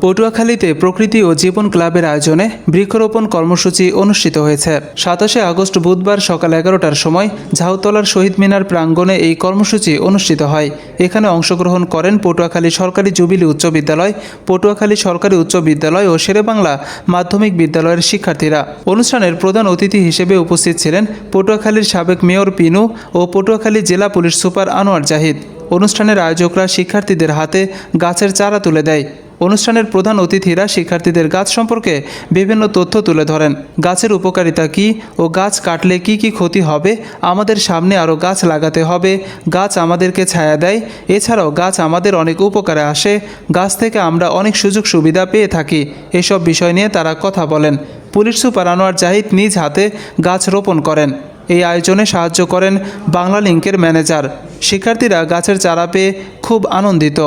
পটুয়াখালীতে প্রকৃতি ও জীবন ক্লাবের আয়োজনে বৃক্ষরোপণ কর্মসূচি অনুষ্ঠিত হয়েছে। 27 আগস্ট বুধবার সকাল 11টার সময় ঝাউতলার শহীদ মিনার প্রাঙ্গণে এই কর্মসূচি অনুষ্ঠিত হয়। এখানে অংশগ্রহণ করেন পটুয়াখালী সরকারি জুবিলি উচ্চ বিদ্যালয়, পটুয়াখালী সরকারি উচ্চ বিদ্যালয় ও শেরেবাংলা মাধ্যমিক বিদ্যালয়ের শিক্ষার্থীরা। অনুষ্ঠানের প্রধান অতিথি হিসেবে উপস্থিত ছিলেন পটুয়াখালীর সাবেক মেয়র পিনু ও পটুয়াখালী জেলা পুলিশ সুপার আনোয়ার জাহিদ। অনুষ্ঠানের আয়োজকরা শিক্ষার্থীদের হাতে গাছের চারা তুলে দেয়। অনুষ্ঠানের প্রধান অতিথিরা শিক্ষার্থীদের গাছ সম্পর্কে বিভিন্ন তথ্য তুলে ধরেন। গাছের উপকারিতা কী ও গাছ কাটলে কি কি ক্ষতি হবে, আমাদের সামনে আরও গাছ লাগাতে হবে, গাছ আমাদেরকে ছায়া দেয়, এছাড়াও গাছ আমাদের অনেক উপকারে আসে, গাছ থেকে আমরা অনেক সুযোগ সুবিধা পেয়ে থাকি, এসব বিষয় নিয়ে তারা কথা বলেন। পুলিশ সুপার আনোয়ার জাহিদ নিজ হাতে গাছ রোপণ করেন। এই আয়োজনে সাহায্য করেন বাংলা লিংকের ম্যানেজার। শিক্ষার্থীরা গাছের চারা পেয়ে খুব আনন্দিত।